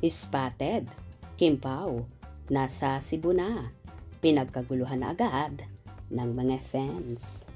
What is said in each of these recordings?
Spotted, Kim Pao, nasa Cebu na. Pinagkaguluhan na agad ng mga fans.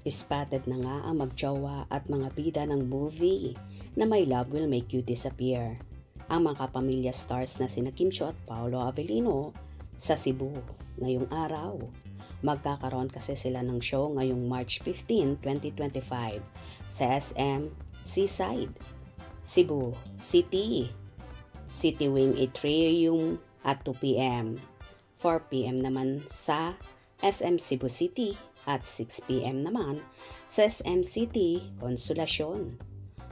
Spotted na nga ang magjowa at mga bida ng movie na My Love Will Make You Disappear. Ang mga kapamilya stars na sina Kim Chiu at Paolo Avellino sa Cebu ngayong araw. Magkakaroon kasi sila ng show ngayong March 15, 2025 sa SM Seaside, Cebu City. City Wing Atrium at 2 p.m. 4 p.m. naman sa SM Cebu City at 6 p.m. naman sa SM City Consolacion.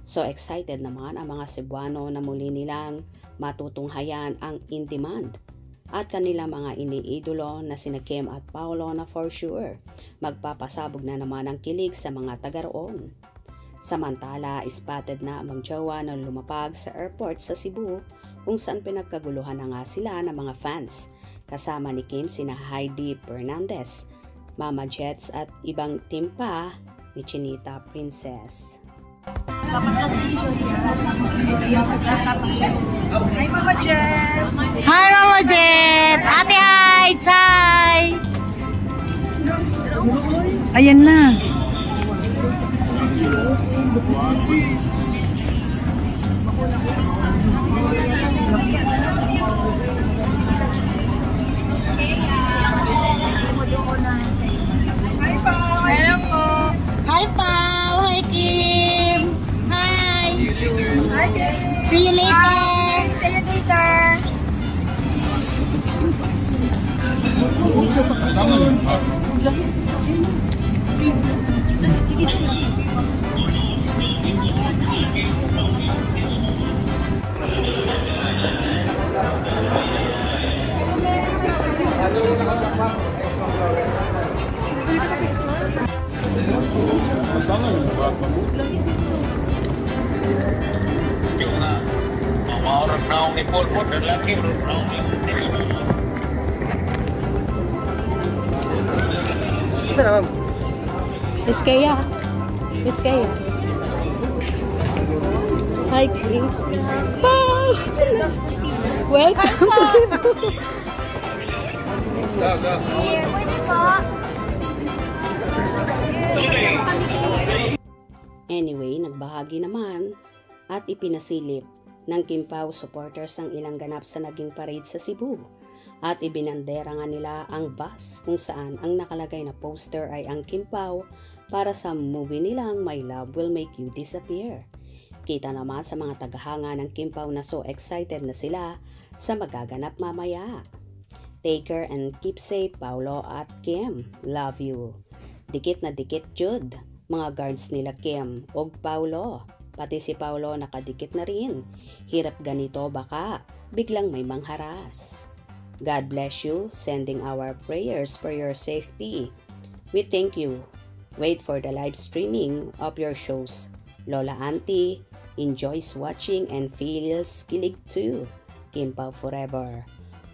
So excited naman ang mga Cebuano na muli nilang matutunghayan ang In Demand at kanilang mga iniidolo na sina Kim at Paolo na for sure magpapasabog na naman ang kilig sa mga taga roon. Samantala, spotted na ang jowa na lumapag sa airport sa Cebu kung saan pinagkaguluhan na nga sila ng mga fans. Kasama ni Kim sina Heidi Fernandez, Mama Jets at ibang team pa ni Chinita Princess. Hi Mama Jet! Hi Mama Jet! Ate Heights! Hi! Ayan na! Hello po! Hi Pao! Hi Kim! Hi! Hi Kim! See you later! See you later! Orang naong ni Paul po, dan lagi orang naong ni Isa na, ma'am. Iskaya. Iskaya. Hi Kim. Pao! Welcome to Cebu. Here, pwede po! Anyway, nagbahagi naman at ipinasilip ng Kim Pao supporters ang ilang ganap sa naging parade sa Cebu. At ibinandera nga nila ang bus kung saan ang nakalagay na poster ay ang Kim Pao para sa movie nilang My Love Will Make You Disappear. Kita naman sa mga tagahanga ng Kim Pao na so excited na sila sa magaganap mamaya. Take care and keep safe, Paolo at Kim. Love you. Dikit na dikit jud, mga guards nila Kim og Paolo. Pati si Paolo nakadikit na rin. Hirap ganito baka biglang may mangharas. God bless you, sending our prayers for your safety. We thank you. Wait for the live streaming of your shows. Lola Auntie enjoys watching and feels kilig too. Kim Pao forever.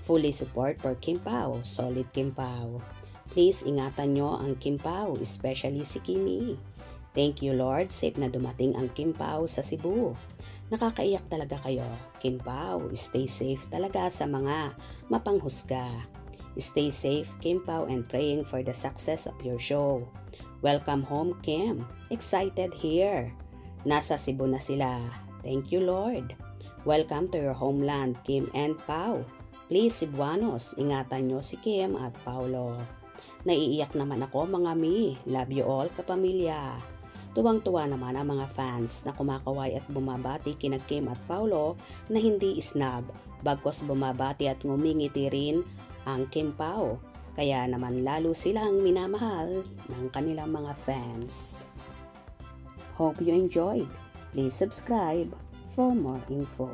Fully support for Kim Pao. Solid Kim Pao. Please ingatan nyo ang Kim Pao, especially si Kimi. Thank you Lord, safe na dumating ang Kim Pao sa Cebu. Nakakaiyak talaga kayo. Kim Pao, stay safe talaga sa mga mapanghusga. Stay safe, Kim Pao, and praying for the success of your show. Welcome home, Kim. Excited here. Nasa Cebu na sila. Thank you, Lord. Welcome to your homeland, Kim and Pao. Please, Cebuanos, ingatan nyo si Kim at Paolo. Naiiyak naman ako, mga mi. Love you all, kapamilya. Tuwang-tuwa naman ang mga fans na kumakaway at bumabati kina Kim at Paolo na hindi snob, bagkos bumabati at ngumingiti rin ang Kim Pao. Kaya naman lalo silang minamahal ng kanilang mga fans. Hope you enjoyed. Please subscribe for more info.